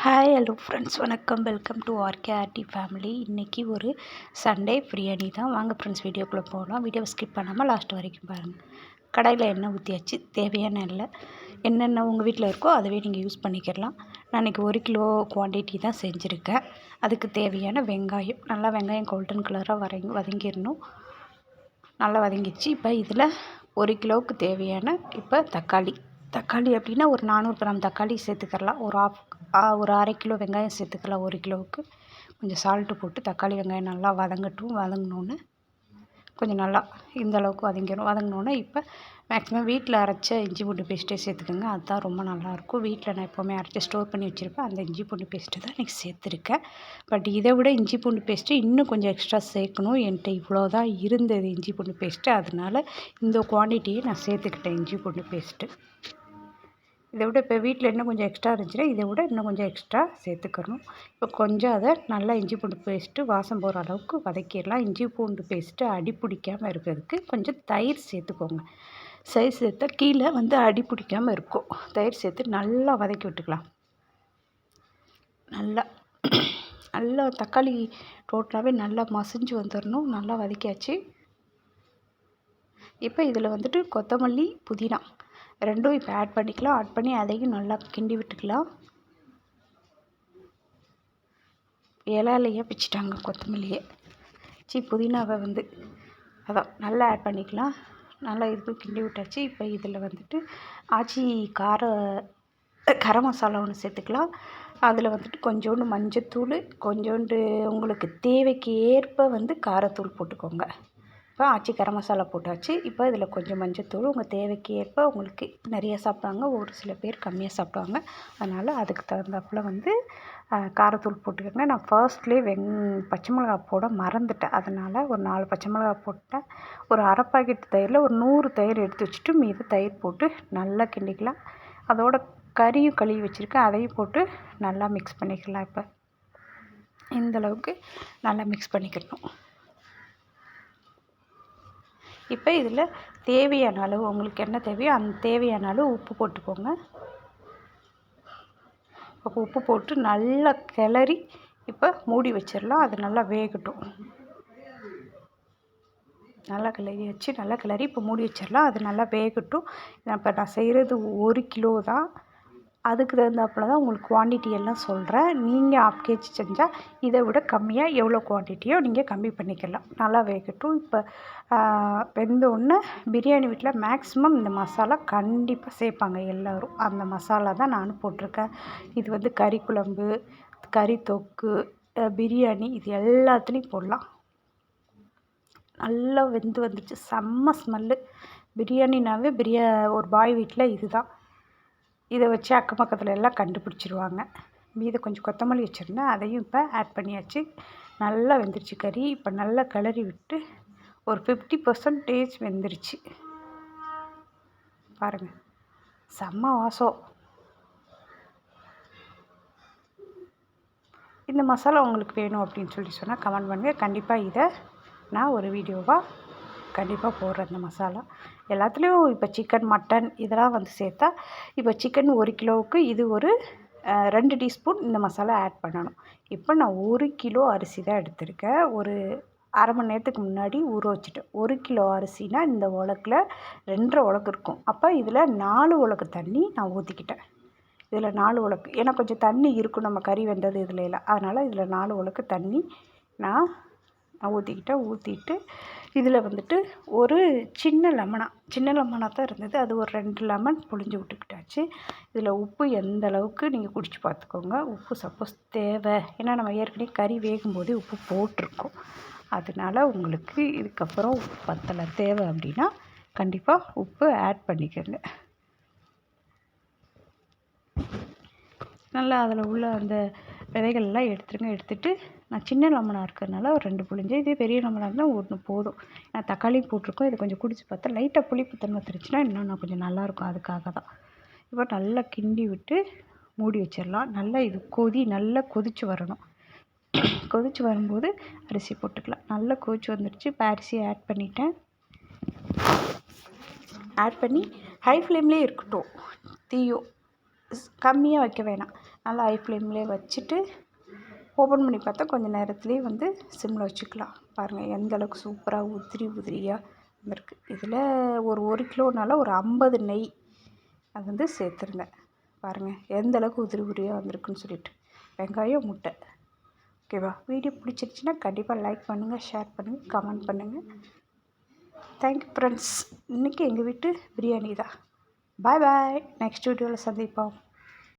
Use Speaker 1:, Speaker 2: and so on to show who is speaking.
Speaker 1: Hi hello friends, வணக்கம். Welcome to RKRD family. இன்றைக்கி ஒரு சண்டே பிரியாணி தான். வாங்க ஃப்ரெண்ட்ஸ், வீடியோக்குள்ளே போகலாம். வீடியோவை ஸ்கிப் பண்ணாமல் லாஸ்ட் வரைக்கும் பாருங்கள். கடாயில் எண்ணெய் ஊற்றியாச்சு. தேவையான என்னென்ன உங்கள் வீட்டில் இருக்கோ அதுவே நீங்கள் யூஸ் பண்ணிக்கிடலாம். நான் இன்றைக்கி 1 கிலோ குவான்டிட்டி தான் செஞ்சுருக்கேன். அதுக்கு தேவையான வெங்காயம், நல்லா வெங்காயம் கோல்டன் கலராக வதங்கிடணும். நல்லா வதங்கிடுச்சு. இப்போ இதில் 1 கிலோவுக்கு தேவையான தக்காளி அப்படின்னா ஒரு 400 கிராம் தக்காளி சேர்த்துக்கலாம். ஒரு அரை கிலோ வெங்காயம் சேர்த்துக்கலாம். 1 கிலோவுக்கு கொஞ்சம் சால்ட்டு போட்டு தக்காளி வெங்காயம் நல்லா வதங்கினோன்னு கொஞ்சம் நல்லா இந்த அளவுக்கு வதங்கினோன்னே இப்போ மேக்ஸிமம் வீட்டில் அரைச்ச இஞ்சி பூண்டு பேஸ்ட்டே சேர்த்துக்கோங்க. அதுதான் ரொம்ப நல்லாயிருக்கும். வீட்டில் நான் எப்போவுமே அரைச்சி ஸ்டோர் பண்ணி வச்சுருப்பேன். அந்த இஞ்சி பூண்டு பேஸ்ட்டு தான் இன்றைக்கி சேர்த்துருக்கேன். பட் இதை விட இஞ்சி பூண்டு பேஸ்ட்டு இன்னும் கொஞ்சம் எக்ஸ்ட்ரா சேர்க்கணும். என்கிட்ட இவ்வளோ தான் இருந்தது இஞ்சி பூண்டு பேஸ்ட்டு. அதனால் இந்த குவான்டிட்டியை நான் சேர்த்துக்கிட்டேன் இஞ்சி பூண்டு பேஸ்ட்டு. இதை விட இப்போ வீட்டில் இன்னும் கொஞ்சம் எக்ஸ்ட்ரா இருந்துச்சுன்னா இதை விட இன்னும் கொஞ்சம் எக்ஸ்ட்ரா சேர்த்துக்கணும். இப்போ கொஞ்சம் அதை நல்லா இஞ்சி பூண்டு பேஸ்ட்டு வாசம் போகிற அளவுக்கு வதக்கிடலாம். இஞ்சி பூண்டு பேஸ்ட்டு அடி பிடிக்காமல் இருக்கிறதுக்கு கொஞ்சம் தயிர் சேர்த்துக்கோங்க. தயிர் சேர்த்தா கீழே அடி பிடிக்காமல் இருக்கும். தயிர் சேர்த்து நல்லா வதக்கி விட்டுக்கலாம். நல்லா தக்காளி டோட்டலாகவே நல்லா மசிஞ்சு வந்துடணும். நல்லா வதக்கியாச்சு. இப்போ இதில் கொத்தமல்லி, புதினா ரெண்டும் இப்போ ஆட் பண்ணிக்கலாம். ஆட் பண்ணி அதையும் நல்லா கிண்டி விட்டுக்கலாம். இலையாக பிச்சுட்டாங்க கொத்தமல்லியை. புதினாவை அதான் நல்லா ஆட் பண்ணிக்கலாம். நல்லா இதுக்கு கிண்டி விட்டாச்சு. இப்போ இதில் ஆச்சி கரம் மசாலா ஒன்று சேர்த்துக்கலாம். அதில் கொஞ்சோண்டு மஞ்சத்தூள், கொஞ்சோண்டு உங்களுக்கு தேவைக்கு ஏற்ப காரத்தூள் போட்டுக்கோங்க. இப்போ ஆச்சி கரம் மசாலா போட்டாச்சு. இப்போ இதில் கொஞ்சம் மஞ்சத்தூள் உங்கள் தேவைக்கு ஏற்ப, உங்களுக்கு நிறைய சாப்பிடுவாங்க, ஒரு சில பேர் கம்மியாக சாப்பிடுவாங்க. அதனால் அதுக்கு தகுந்தாப்பில் காரத்தூள் போட்டுக்கோங்க. நான் ஃபர்ஸ்ட்லேயே பச்சை மிளகா போட மறந்துட்டேன். அதனால் ஒரு 4 பச்சை மிளகா போட்டேன். ஒரு அரை பாக்கெட் தயிரில் ஒரு 100 தயிர் எடுத்து வச்சுட்டு மீது தயிர் போட்டு நல்லா கிண்டிக்கலாம். அதோட கறியும் கழுவி வச்சுருக்கேன், அதையும் போட்டு நல்லா மிக்ஸ் பண்ணிக்கலாம். இப்போ இந்தளவுக்கு நல்லா மிக்ஸ் பண்ணிக்கணும். இப்போ இதில் தேவையான அளவு உங்களுக்கு என்ன தேவையோ அந்த தேவையான அளவு உப்பு போட்டுக்கோங்க. இப்போ உப்பு போட்டு நல்லா கிளறி இப்போ மூடி வச்சிடலாம். அது நல்லா வேகட்டும். நல்லா கிளறி இப்போ மூடி வச்சிடலாம். அது நல்லா வேகட்டும். இப்போ நான் செய்கிறது 1 கிலோ தான். அதுக்கு தகுந்தாப்பில் தான் உங்களுக்கு குவான்டிட்டி எல்லாம் சொல்கிறேன். நீங்கள் 1/2 kg செஞ்சால் இதை விட கம்மியாக எவ்வளோ குவான்டிட்டியோ நீங்கள் கம்மி பண்ணிக்கலாம். நல்லா வேகட்டும். இப்போ வெந்தோடனே பிரியாணி வீட்டில் மேக்ஸிமம் இந்த மசாலா கண்டிப்பாக சேர்ப்பாங்க எல்லோரும். அந்த மசாலா தான் நானும் போட்டிருக்கேன். இது கறி குழம்பு, கறி தொக்கு, பிரியாணி இது எல்லாத்துலேயும் போடலாம். நல்லா வெந்து வந்துச்சு. செம்ம ஸ்மெல்லு. பிரியாணினாவே ஒரு பாய் வீட்டில் இது தான். இதை வச்சு அக்கம் பக்கத்தில் எல்லாம் கண்டுபிடிச்சிருவாங்க. மீது கொஞ்சம் கொத்தமல்லி வச்சுருந்தேன், அதையும் இப்போ ஆட் பண்ணியாச்சு. நல்லா வெந்துருச்சு கறி. இப்போ நல்லா கிளறி விட்டு ஒரு 50% வெந்துருச்சு. பாருங்கள், செம்ம வாசம். இந்த மசாலா உங்களுக்கு வேணும் அப்படின்னு சொன்னால் கமெண்ட் பண்ணுங்கள். கண்டிப்பாக இதை நான் ஒரு வீடியோவாக கண்டிப்பாக போடுறேன். இந்த மசாலா எல்லாத்துலேயும் இப்போ சிக்கன், மட்டன் இதெல்லாம் சேர்த்தா இப்போ சிக்கன் 1 கிலோவுக்கு இது ஒரு 2 டீஸ்பூன் இந்த மசாலா ஆட் பண்ணணும். இப்போ நான் 1 கிலோ அரிசி தான் எடுத்திருக்கேன். ஒரு அரை மணி நேரத்துக்கு முன்னாடி ஊற வச்சுட்டேன். 1 கிலோ அரிசினா இந்த உலக்கில் 2.5 உலக்கு இருக்கும். அப்போ இதில் 4 உலக்கு தண்ணி நான் ஊற்றிக்கிட்டேன். இதில் 4 உலக்கு, ஏன்னா கொஞ்சம் தண்ணி இருக்கும் நம்ம கறி வெந்தது இதில் எல்லாம். அதனால் இதில் 4 உலக்கு தண்ணி நான் ஊற்றிட்டு இதில் ஒரு சின்ன லெமனாக தான் இருந்தது. அது ஒரு 2 லெமன் புழிஞ்சு விட்டுக்கிட்டாச்சு. இதில் உப்பு எந்த அளவுக்கு நீங்கள் குடிச்சு பார்த்துக்கோங்க. உப்பு சப்போஸ் தேவை, ஏன்னா நம்ம ஏற்கனவே கறி வேகும்போதே உப்பு போட்டிருக்கோம். அதனால் உங்களுக்கு இதுக்கப்புறம் உப்பு பத்தலை தேவை அப்படின்னா கண்டிப்பாக உப்பு ஆட் பண்ணிக்கோங்க. நல்லா அதில் உள்ள அந்த விதைகள்லாம் எடுத்துட்டு நான் சின்ன லெமனாக இருக்கிறதுனால ஒரு 2 புழிஞ்சு, இதே பெரிய லெமனாக இருந்தால் 1 போதும். நான் தக்காளியும் போட்டிருக்கோம். இதை கொஞ்சம் குடிச்சு பார்த்தா லைட்டாக புளிப்பு தன்மை தெரிஞ்சுன்னா இன்னும் கொஞ்சம் நல்லாயிருக்கும். அதுக்காக தான். இப்போ நல்லா கிண்டி விட்டு மூடி வச்சிடலாம். நல்லா இது நல்லா கொதித்து வரணும். கொதித்து வரும்போது அரிசி போட்டுக்கலாம். நல்லா கொதித்து வந்துடுச்சு. இப்போ அரிசியை ஆட் பண்ணிட்டேன். ஆட் பண்ணி ஹை ஃப்ளேம்லேயே இருக்கட்டும். தீயும் கம்மியாக வைக்க வேணாம். நல்லா ஹை ஃப்ளேம்லேயே வச்சுட்டு ஓப்பன் பண்ணி பார்த்தா கொஞ்சம் நேரத்துலேயே வந்து சிம்மில் வச்சுக்கலாம். பாருங்கள் எந்த அளவுக்கு சூப்பராக உதிரியாக வந்திருக்கு. இதில் ஒரு கிலோனால ஒரு 50 நெய் அது வந்து சேர்த்துருந்தேன். பாருங்கள் எந்த அளவுக்கு உதிரியாக வந்திருக்குன்னு சொல்லிட்டு. வெங்காயம், முட்டை. ஓகேவா? வீடியோ பிடிச்சிருச்சுன்னா கண்டிப்பாக லைக் பண்ணுங்கள், ஷேர் பண்ணுங்கள், கமெண்ட் பண்ணுங்கள். Thank you friends. இன்றைக்கி எங்கள் வீட்டு பிரியாணி தான். பாய் பாய். நெக்ஸ்ட் வீடியோவில் சந்திப்போம்.